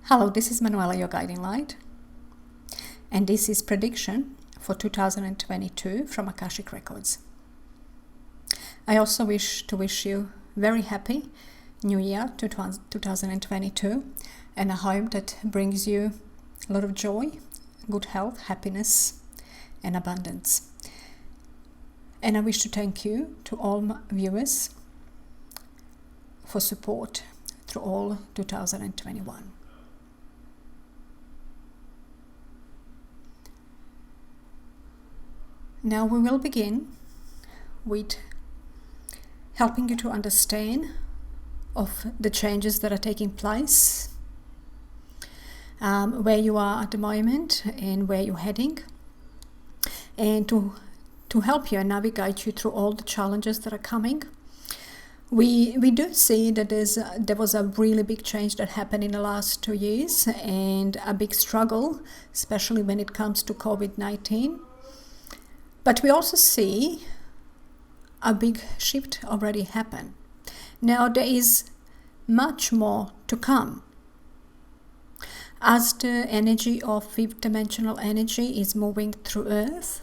Hello, this is Manuela, your guiding light, and this is prediction for 2022 from Akashic Records. I also wish you very happy New Year 2022, and I hope that brings you a lot of joy, good health, happiness, and abundance. And I wish to thank you to all my viewers for support through all 2021. Now we will begin with helping you to understand of the changes that are taking place, where you are at the moment and where you're heading, and to help you and navigate you through all the challenges that are coming. We do see that there was a really big change that happened in the last 2 years, and a big struggle, especially when it comes to COVID-19. But we also see a big shift already happen. Now there is much more to come. As the energy of fifth dimensional energy is moving through Earth,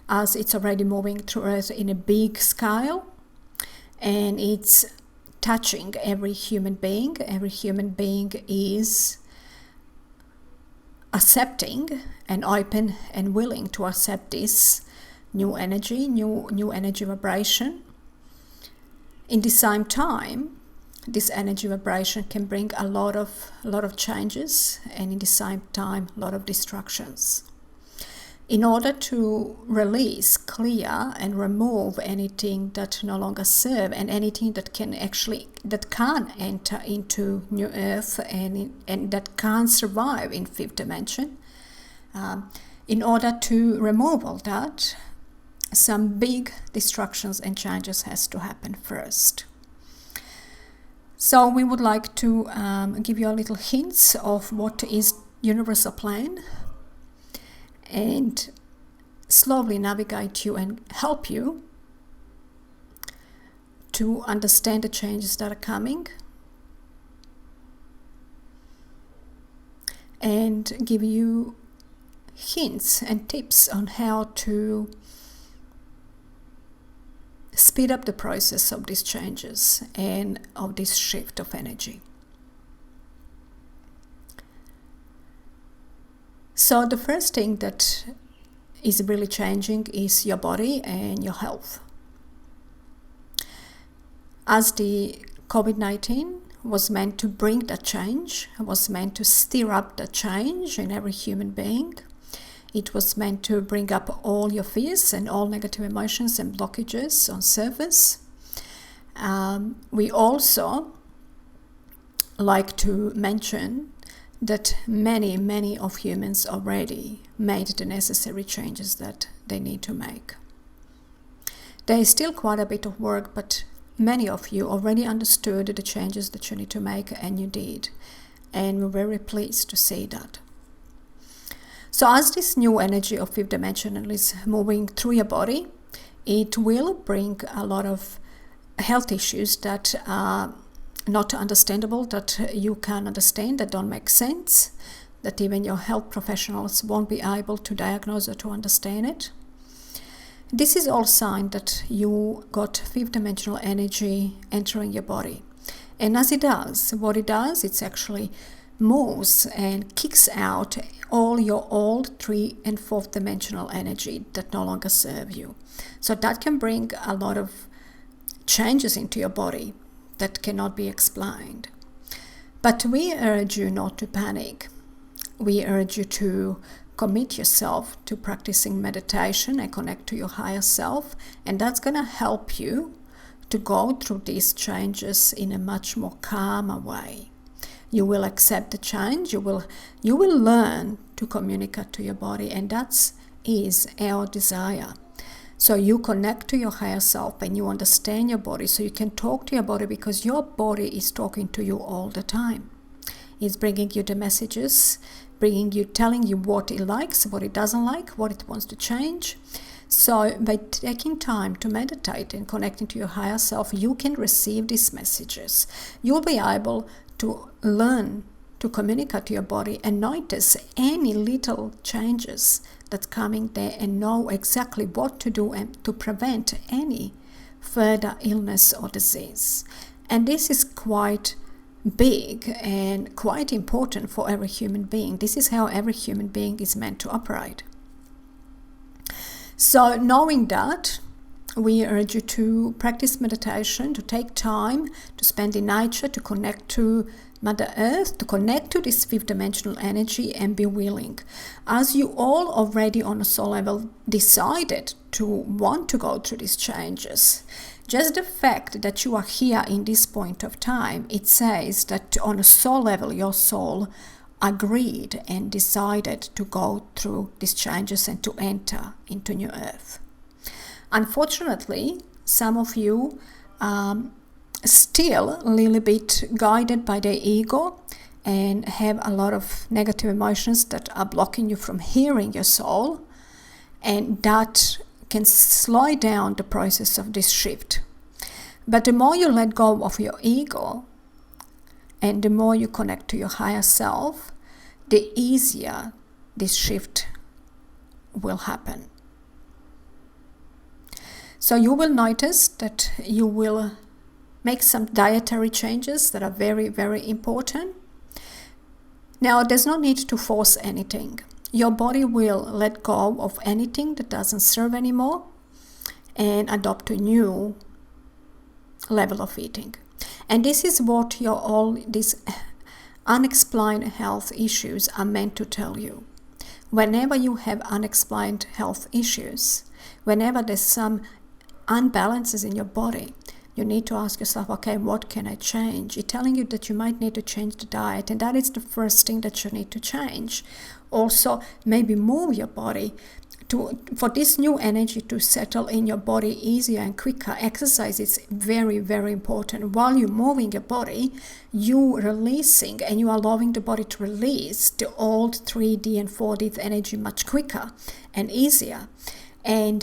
as it's already moving through Earth in a big scale, and it's touching every human being is accepting and open and willing to accept this new energy, new energy vibration. In the same time, this energy vibration can bring a lot of changes, and in the same time, a lot of distractions. In order to release, clear, and remove anything that no longer serve, and anything that can't enter into New Earth and that can't survive in fifth dimension. In order to remove all that, some big distractions and changes has to happen first. So we would like to give you a little hints of what is universal plan, and slowly navigate you and help you to understand the changes that are coming, and give you hints and tips on how to speed up the process of these changes and of this shift of energy. So the first thing that is really changing is your body and your health. As the COVID-19 was meant to bring that change, was meant to stir up the change in every human being, it was meant to bring up all your fears and all negative emotions and blockages on surface. We also like to mention that many of humans already made the necessary changes that they need to make. There is still quite a bit of work, but many of you already understood the changes that you need to make, and you did. And we're very pleased to see that. So as this new energy of fifth dimension is moving through your body, it will bring a lot of health issues that are not understandable, that you can understand, that don't make sense, that even your health professionals won't be able to diagnose or to understand it. This is all sign that you got fifth dimensional energy entering your body. And as it does, what it does, it's actually moves and kicks out all your old 3 and 4th dimensional energy that no longer serve you. So that can bring a lot of changes into your body that cannot be explained. But we urge you not to panic. We urge you to commit yourself to practicing meditation and connect to your higher self, and that's going to help you to go through these changes in a much more calmer way. You will accept the change, you will learn to communicate to your body, and that is our desire. So you connect to your higher self and you understand your body, so you can talk to your body, because your body is talking to you all the time. It's bringing you the messages, telling you what it likes, what it doesn't like, what it wants to change. So by taking time to meditate and connecting to your higher self, you can receive these messages. You'll be able to learn to communicate to your body and notice any little changes that's coming there and know exactly what to do and to prevent any further illness or disease. And this is quite big and quite important for every human being. This is how every human being is meant to operate. So knowing that, we urge you to practice meditation, to take time to spend in nature, to connect to Mother Earth, to connect to this fifth dimensional energy and be willing. As you all already on a soul level decided to want to go through these changes, just the fact that you are here in this point of time, it says that on a soul level, your soul agreed and decided to go through these changes and to enter into New Earth. Unfortunately, some of you still a little bit guided by their ego and have a lot of negative emotions that are blocking you from hearing your soul, and that can slow down the process of this shift. But the more you let go of your ego and the more you connect to your higher self, the easier this shift will happen. So you will notice that you will make some dietary changes that are very, very important. Now, there's no need to force anything. Your body will let go of anything that doesn't serve anymore and adopt a new level of eating. And this is what all these unexplained health issues are meant to tell you. Whenever you have unexplained health issues, whenever there's some unbalances in your body, you need to ask yourself, okay, what can I change? It's telling you that you might need to change the diet, and that is the first thing that you need to change. Also, maybe move your body for this new energy to settle in your body easier and quicker. Exercise is very, very important. While you're moving your body, you're releasing and you are allowing the body to release the old 3D and 4D energy much quicker and easier. And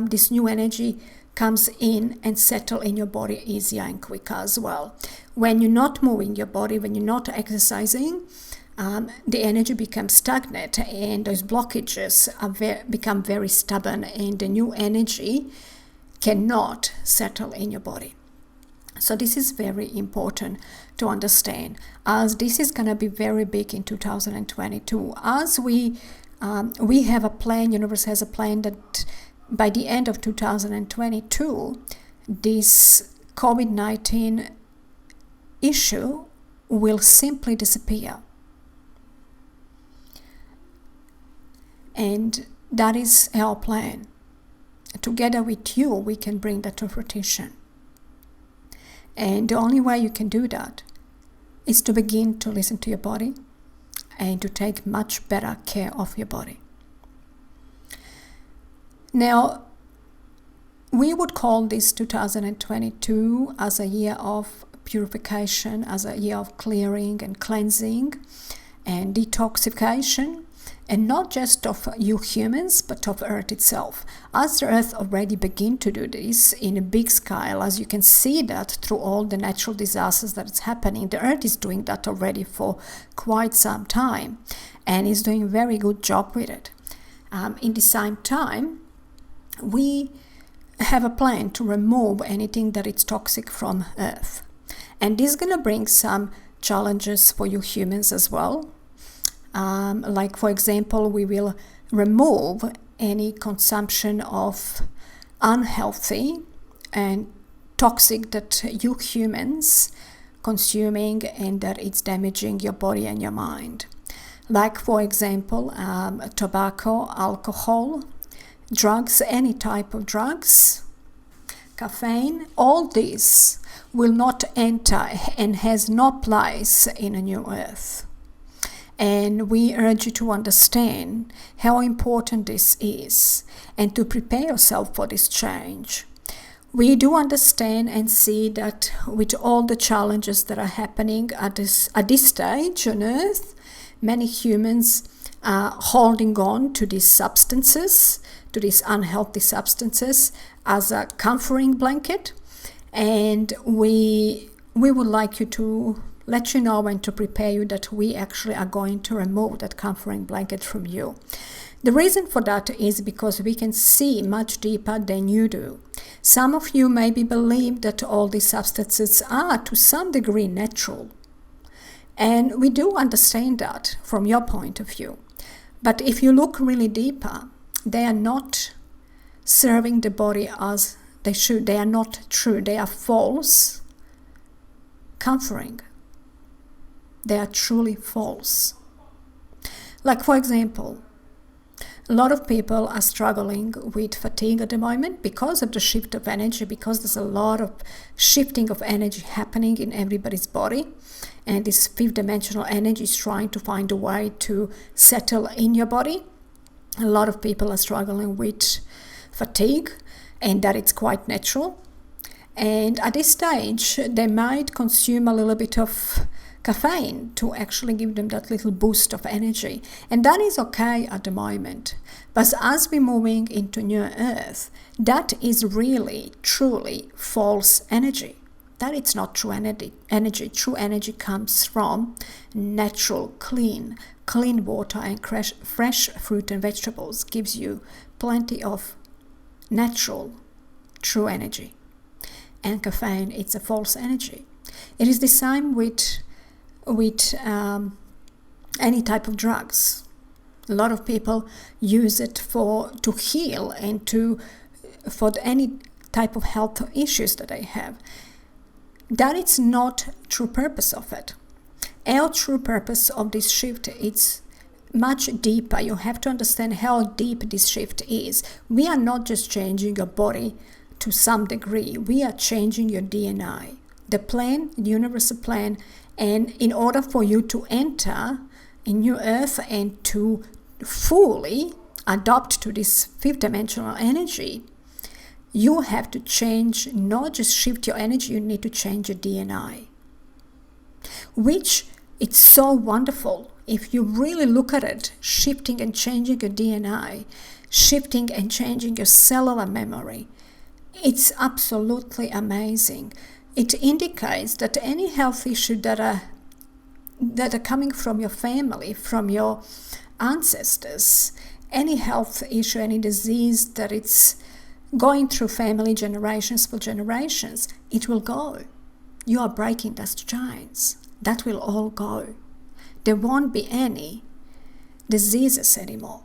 this new energy comes in and settle in your body easier and quicker as well. When you're not moving your body, when you're not exercising, the energy becomes stagnant and those blockages become very stubborn, and the new energy cannot settle in your body. So this is very important to understand, as this is going to be very big in 2022. As we have a plan, universe has a plan that by the end of 2022, this COVID-19 issue will simply disappear. And that is our plan. Together with you, we can bring that to fruition. And the only way you can do that is to begin to listen to your body and to take much better care of your body. Now, we would call this 2022 as a year of purification, as a year of clearing and cleansing and detoxification. And not just of you humans, but of Earth itself. As the Earth already began to do this in a big scale, as you can see that through all the natural disasters that is happening, the Earth is doing that already for quite some time and is doing a very good job with it. In the same time, we have a plan to remove anything that is toxic from Earth. And this is going to bring some challenges for you humans as well. Like, for example, we will remove any consumption of unhealthy and toxic that you humans consuming and that it's damaging your body and your mind. Like, for example, tobacco, alcohol, drugs, any type of drugs, caffeine, all these will not enter and has no place in a new Earth. And we urge you to understand how important this is and to prepare yourself for this change. We do understand and see that with all the challenges that are happening at this stage on Earth, many humans are holding on to these substances, to these unhealthy substances as a comforting blanket. And we would like you to let you know and to prepare you that we actually are going to remove that comforting blanket from you. The reason for that is because we can see much deeper than you do. Some of you maybe believe that all these substances are to some degree natural. And we do understand that from your point of view. But if you look really deeper, they are not serving the body as they should. They are not true. They are false comforting. They are truly false. Like, for example, a lot of people are struggling with fatigue at the moment because of the shift of energy, because there's a lot of shifting of energy happening in everybody's body. And this fifth dimensional energy is trying to find a way to settle in your body. A lot of people are struggling with fatigue, and that it's quite natural. And at this stage, they might consume a little bit of caffeine to actually give them that little boost of energy. And that is okay at the moment. But as we're moving into New Earth, that is really, truly false energy. That it's not true energy. True energy comes from natural, clean water and fresh fruit and vegetables. Gives you plenty of natural, true energy. And caffeine, it's a false energy. It is the same with any type of drugs. A lot of people use it to heal and for any type of health issues that they have. That is not true purpose of it. Our true purpose of this shift is much deeper. You have to understand how deep this shift is. We are not just changing your body to some degree. We are changing your DNA. The plan, the universal plan, and in order for you to enter in New Earth and to fully adopt to this fifth dimensional energy, you have to change, not just shift your energy, you need to change your DNA. Which it's so wonderful if you really look at it, shifting and changing your DNA, shifting and changing your cellular memory. It's absolutely amazing. It indicates that any health issue that are coming from your family, from your ancestors, any health issue, any disease that it's going through family generations for generations, it will go. You are breaking those chains. That will all go. There won't be any diseases anymore.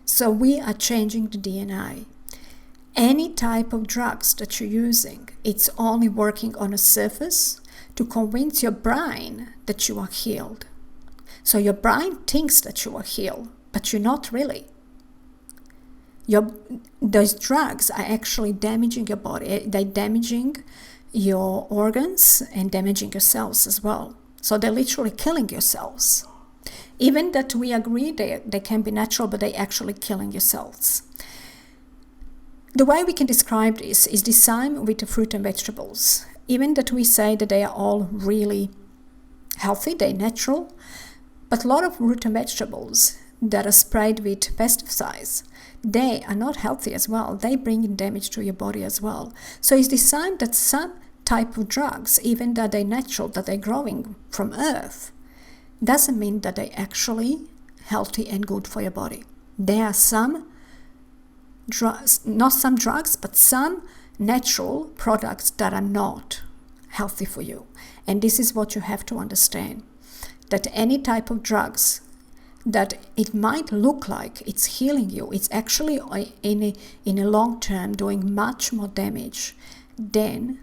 So we are changing the DNA. Any type of drugs that you're using, it's only working on a surface to convince your brain that you are healed. So your brain thinks that you are healed, but you're not really. Those drugs are actually damaging your body. They're damaging your organs and damaging your cells as well. So they're literally killing your cells. Even that we agree they can be natural, but they're actually killing your cells. The way we can describe this is the same with the fruit and vegetables. Even that we say that they are all really healthy, they're natural, but a lot of fruit and vegetables that are sprayed with pesticides, they are not healthy as well. They bring in damage to your body as well. So it's the same that some type of drugs, even that they're natural, that they're growing from earth, doesn't mean that they're actually healthy and good for your body. There are some drugs, not some drugs, but some natural products that are not healthy for you. And this is what you have to understand, that any type of drugs that it might look like it's healing you, it's actually in a long term doing much more damage than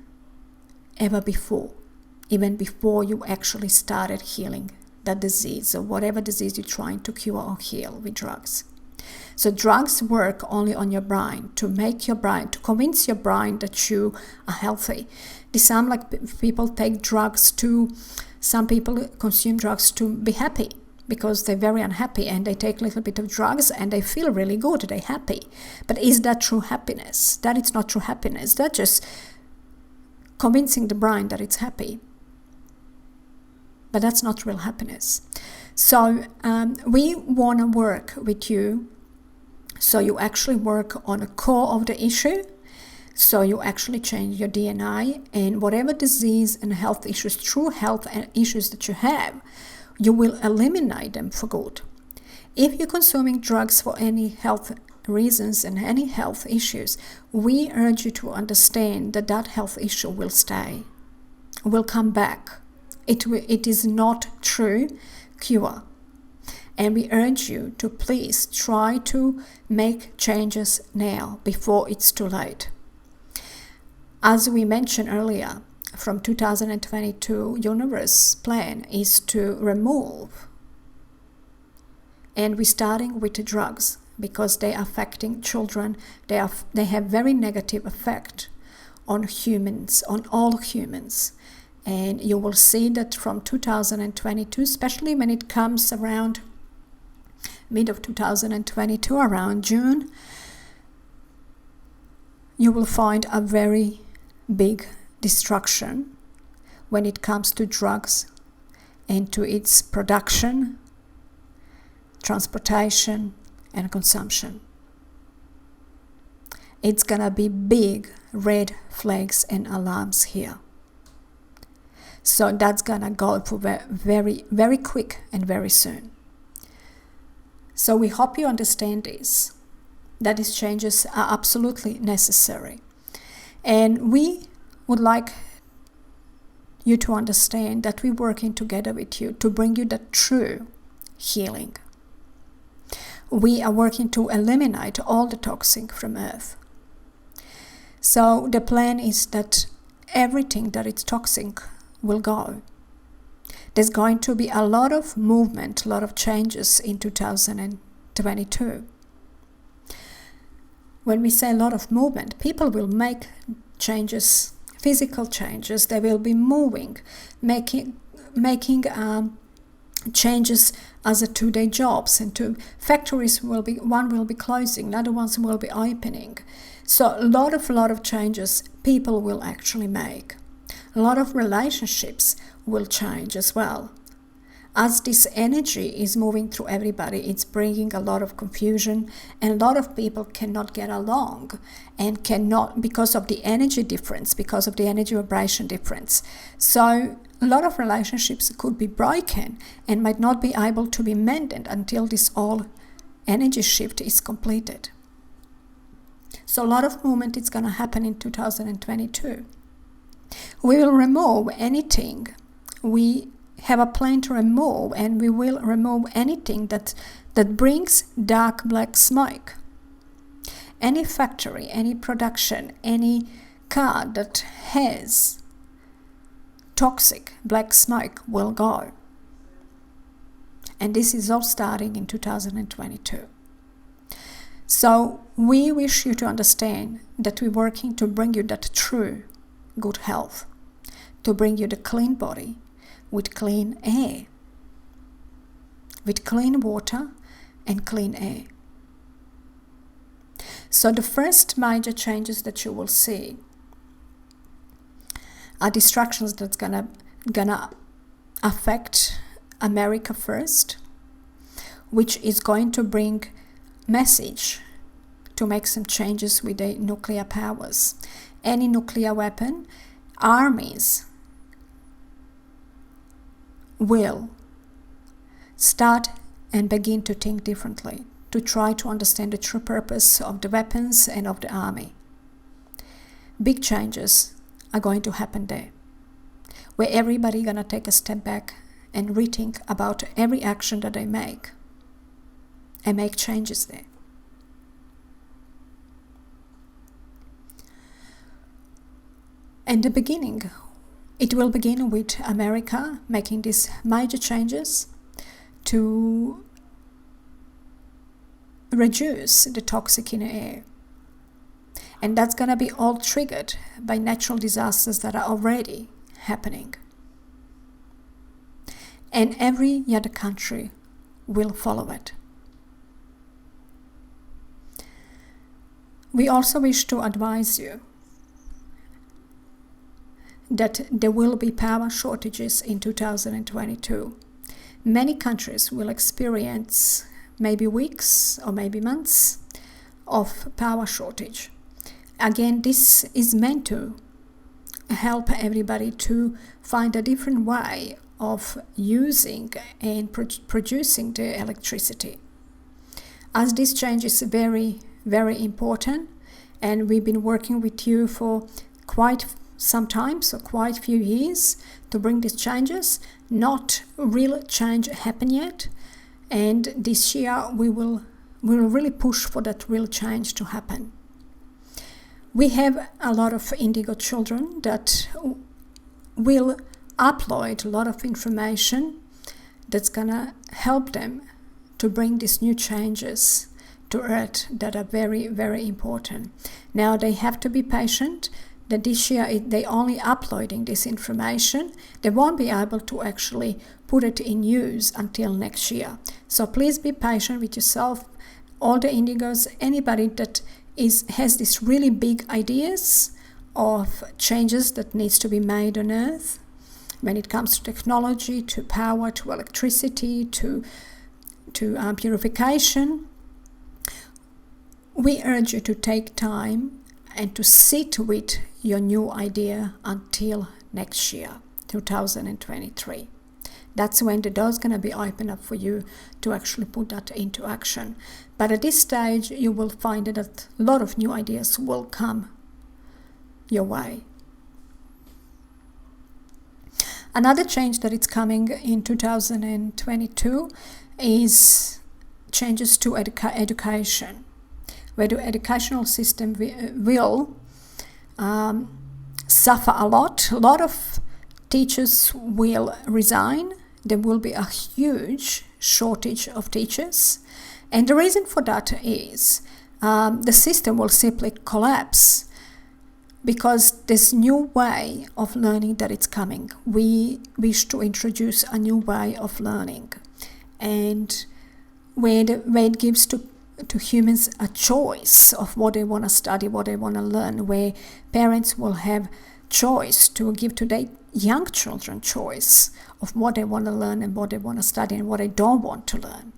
ever before, even before you actually started healing that disease or whatever disease you're trying to cure or heal with drugs. So drugs work only on your brain to convince your brain that you are healthy. Some people take drugs some people consume drugs to be happy because they're very unhappy, and they take a little bit of drugs and they feel really good, they're happy. But is that true happiness? That is not true happiness. That's just convincing the brain that it's happy. But that's not real happiness. So we want to work with you. So you actually work on a core of the issue. So you actually change your DNA, and whatever disease and health issues, true health and issues that you have, you will eliminate them for good. If you're consuming drugs for any health reasons and any health issues, we urge you to understand that that health issue will stay, will come back. It is not true cure. And we urge you to please try to make changes now before it's too late. As we mentioned earlier, from 2022, universe plan is to remove, and we're starting with the drugs because they are affecting children. They have very negative effect on humans, on all humans. And you will see that from 2022, especially when it comes around mid of 2022, around June, you will find a very big destruction when it comes to drugs and to its production, transportation, and consumption. It's gonna be big red flags and alarms here. So that's gonna go for very, very quick and very soon. So we hope you understand this, that these changes are absolutely necessary. And we would like you to understand that we're working together with you to bring you the true healing. We are working to eliminate all the toxic from Earth. So the plan is that everything that is toxic will go. There's going to be a lot of movement, a lot of changes in 2022. When we say a lot of movement, people will make changes, physical changes. They will be moving, making changes as a 2-day jobs, and two factories one will be closing, other ones will be opening. So a lot of changes people will actually make. A lot of relationships will change as well. As this energy is moving through everybody, it's bringing a lot of confusion, and a lot of people cannot get along and cannot, because of the energy difference, because of the energy vibration difference. So a lot of relationships could be broken and might not be able to be mended until this all energy shift is completed. So a lot of movement is going to happen in 2022. We will remove anything. We have a plan to remove, and we will remove anything that brings dark black smoke. Any factory, any production, any car that has toxic black smoke will go. And this is all starting in 2022. So we wish you to understand that we're working to bring you that true good health, to bring you the clean body with clean air, with clean water and clean air. So the first major changes that you will see are distractions that's gonna affect America first, which is going to bring message to make some changes with the nuclear powers. Any nuclear weapon, armies will start and begin to think differently, to try to understand the true purpose of the weapons and of the army. Big changes are going to happen there, where everybody gonna take a step back and rethink about every action that they make and make changes there. In the beginning, it will begin with America making these major changes to reduce the toxic in the air. And that's going to be all triggered by natural disasters that are already happening. And every other country will follow it. We also wish to advise you that there will be power shortages in 2022. Many countries will experience maybe weeks or maybe months of power shortage. again, this is meant to help everybody to find a different way of using and producing the electricity. As this change is very, very important, and we've been working with you for quite some time, so quite a few years, to bring these changes. Not real change happen yet, and this year we will really push for that real change to happen. We have a lot of indigo children that will upload a lot of information that's gonna help them to bring these new changes to Earth that are very, very important. Now they have to be patient. That this year they only uploading this information. They won't be able to actually put it in use until next year. So please be patient with yourself, all the indigos, anybody that has these really big ideas of changes that needs to be made on Earth when it comes to technology, to power, to electricity, to purification. We urge you to take time and to sit with your new idea until next year, 2023. That's when the door's going to be open up for you to actually put that into action. But at this stage, you will find that a lot of new ideas will come your way. Another change that is coming in 2022 is changes to education, where the educational system will suffer a lot. A lot of teachers will resign. There will be a huge shortage of teachers. And the reason for that is the system will simply collapse because this new way of learning that it's coming. We wish to introduce a new way of learning, and where it gives to humans a choice of what they want to study, what they want to learn, where parents will have choice to give to their young children choice of what they want to learn and what they want to study and what they don't want to learn.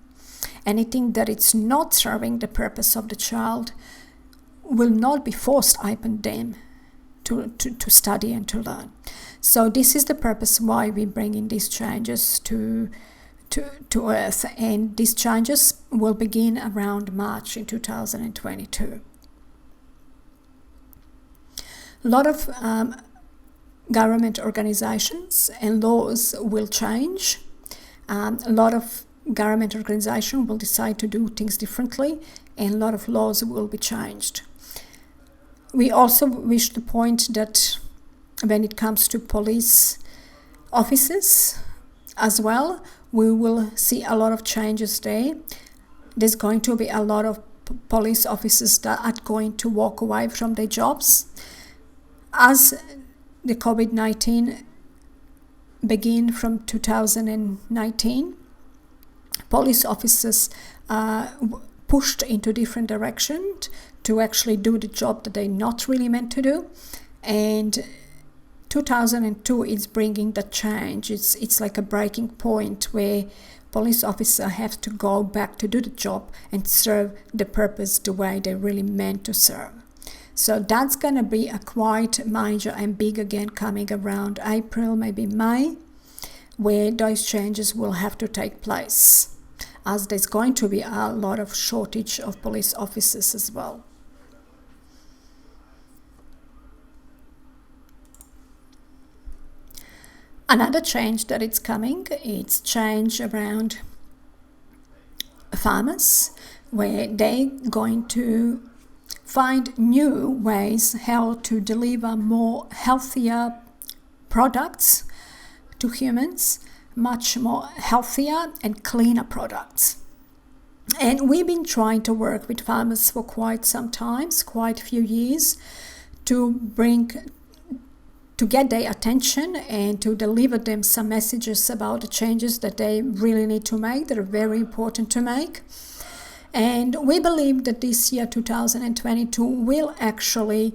Anything that it's not serving the purpose of the child will not be forced upon them to study and to learn. So this is the purpose why we bring in these changes to Earth, and these changes will begin around March in 2022. A lot of government organizations and laws will change. A lot of government organizations will decide to do things differently, and a lot of laws will be changed. We also wish to point that when it comes to police officers as well, we will see a lot of changes there. There's going to be a lot of police officers that are going to walk away from their jobs. As the COVID-19 began from 2019, police officers pushed into different directions to actually do the job that they're not really meant to do. And 2002 is bringing the change. It's like a breaking point where police officers have to go back to do the job and serve the purpose the way they really meant to serve. So that's going to be a quite major and big again coming around April, maybe May, where those changes will have to take place, as there's going to be a lot of shortage of police officers as well. Another change that it's coming, it's change around farmers, where they're going to find new ways how to deliver more healthier products to humans, much more healthier and cleaner products. And we've been trying to work with farmers for quite some time, quite a few years, to get their attention and to deliver them some messages about the changes that they really need to make, that are very important to make. And we believe that this year, 2022, will actually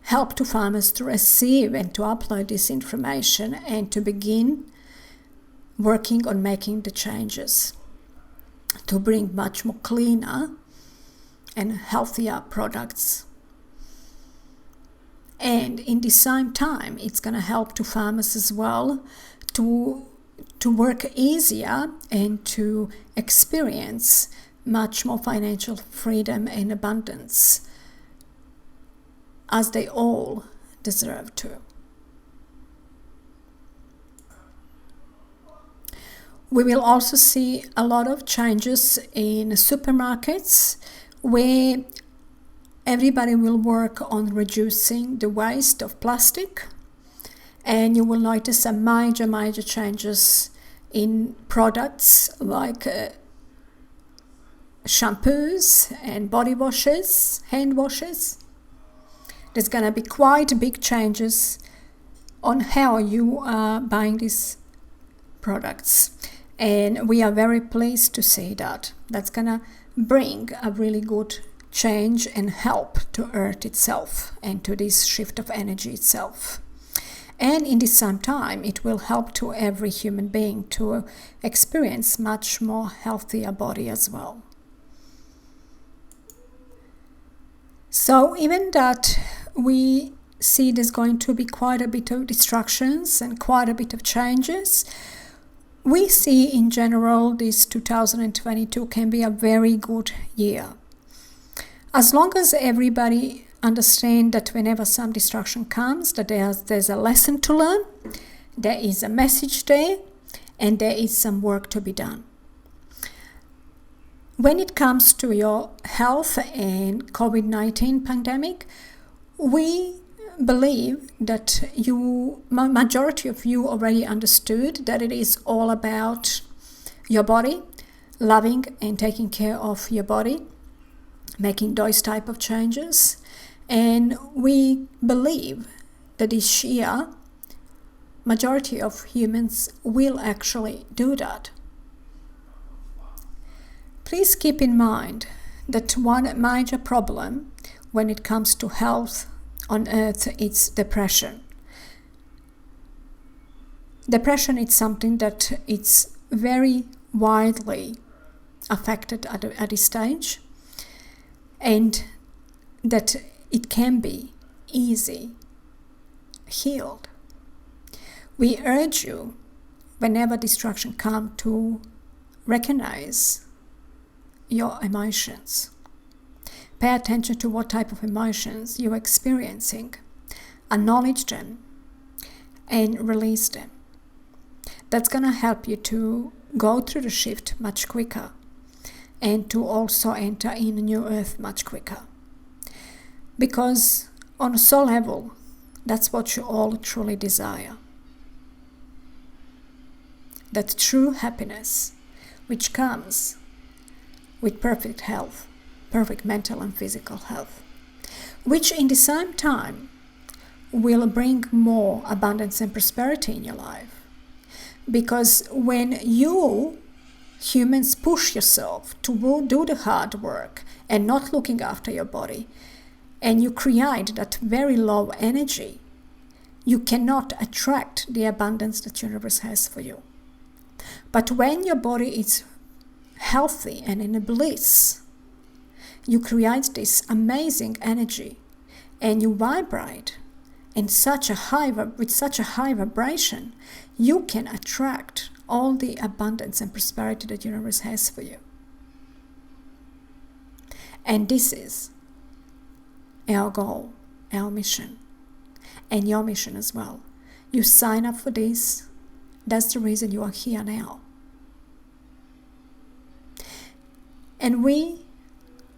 help to farmers to receive and to upload this information and to begin working on making the changes to bring much more cleaner and healthier products. And in the same time, it's going to help to farmers as well to work easier and to experience much more financial freedom and abundance, as they all deserve to. We will also see a lot of changes in supermarkets where everybody will work on reducing the waste of plastic, and you will notice some major changes in products like shampoos and body washes, hand washes. There's going to be quite big changes on how you are buying these products. And we are very pleased to see that. That's going to bring a really good change and help to Earth itself and to this shift of energy itself. And in the same time, it will help to every human being to experience much more healthier body as well. So even that we see there's going to be quite a bit of distractions and quite a bit of changes, we see in general this 2022 can be a very good year. As long as everybody understands that whenever some distraction comes, that there's a lesson to learn, there is a message there, and there is some work to be done. When it comes to your health and COVID-19 pandemic, we believe that majority of you already understood that it is all about your body, loving and taking care of your body, making those type of changes. And we believe that this year, majority of humans will actually do that. Please keep in mind that one major problem when it comes to health on Earth is depression. Depression is something that it's very widely affected at this stage, and that it can be easy healed. We urge you, whenever distraction comes, to recognize your emotions. Pay attention to what type of emotions you're experiencing. Acknowledge them and release them. That's going to help you to go through the shift much quicker and to also enter in a new earth much quicker. Because on a soul level, that's what you all truly desire. That true happiness which comes with perfect health, perfect mental and physical health, which in the same time will bring more abundance and prosperity in your life. Because when you humans push yourself to do the hard work and not looking after your body, and you create that very low energy, you cannot attract the abundance that the universe has for you. But when your body is healthy and in a bliss, you create this amazing energy and you vibrate with such a high vibration, you can attract all the abundance and prosperity that the universe has for you. And this is our goal, our mission, and your mission as well. You sign up for this. That's the reason you are here now. And we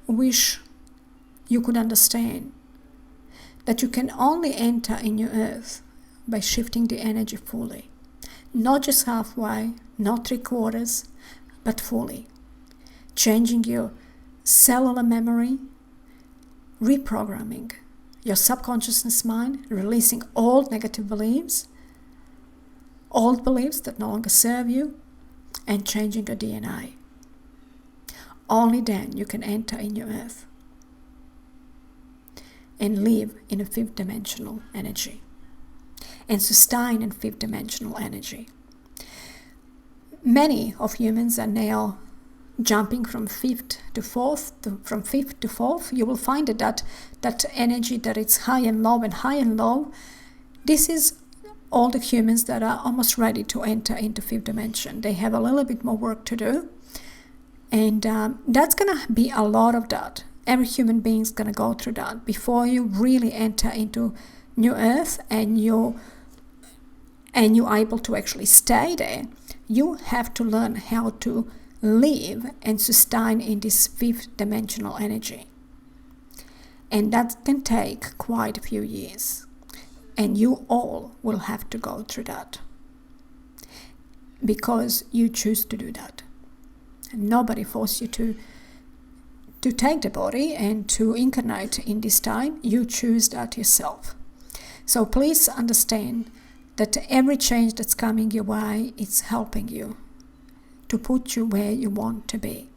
wish you could understand that you can only enter in your earth by shifting the energy fully. Not just halfway, not 3/4, but fully. Changing your cellular memory, reprogramming your subconsciousness mind, releasing old negative beliefs, old beliefs that no longer serve you, and changing your DNA. Only then you can enter in your earth and live in a fifth dimensional energy and sustain in fifth dimensional energy. Many of humans are now jumping from fifth to fourth, from fifth to fourth, you will find that energy that it's high and low and high and low. This is all the humans that are almost ready to enter into fifth dimension. They have a little bit more work to do, and that's gonna be a lot of that. Every human being is gonna go through that before you really enter into new earth, and you're able to actually stay there. You have to learn how to live and sustain in this fifth dimensional energy, and that can take quite a few years, and you all will have to go through that because you choose to do that. Nobody forced you to take the body and to incarnate in this time. You choose that yourself. So please understand that every change that's coming your way is helping you to put you where you want to be.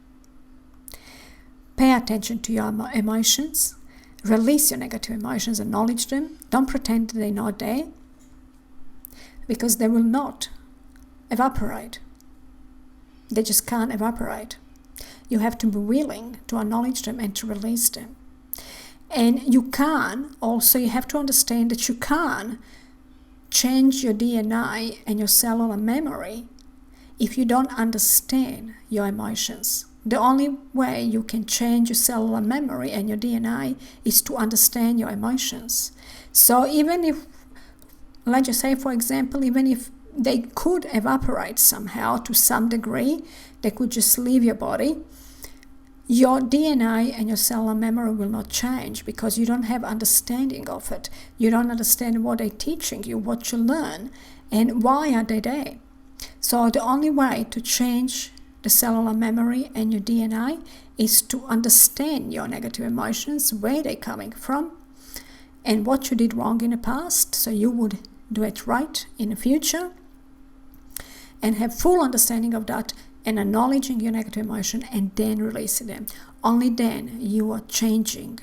Pay attention to your emotions. Release your negative emotions, acknowledge them. Don't pretend they're not there, because they will not evaporate. They just can't evaporate. You have to be willing to acknowledge them and to release them. And you have to understand that you can't change your DNA and your cellular memory if you don't understand your emotions. The only way you can change your cellular memory and your DNA is to understand your emotions. So even if, let's just say, for example, even if they could evaporate somehow to some degree, they could just leave your body, your DNA and your cellular memory will not change because you don't have understanding of it. You don't understand what they're teaching you, what you learn, and why are they there. So the only way to change the cellular memory and your DNA is to understand your negative emotions, where they're coming from, and what you did wrong in the past, so you would do it right in the future, and have full understanding of that, and acknowledging your negative emotion, and then releasing them. Only then you are changing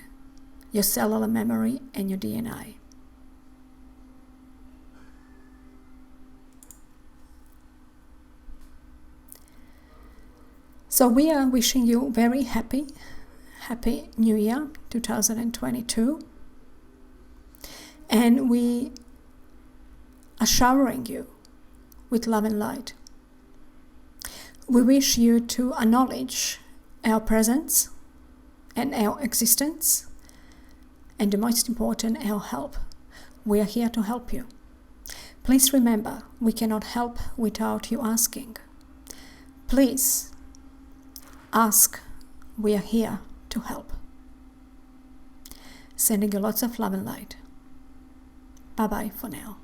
your cellular memory and your DNA. So we are wishing you very happy New Year 2022. And we are showering you with love and light. We wish you to acknowledge our presence and our existence, and the most important, our help. We are here to help you. Please remember, we cannot help without you asking. Please ask. We are here to help. Sending you lots of love and light. Bye-bye for now.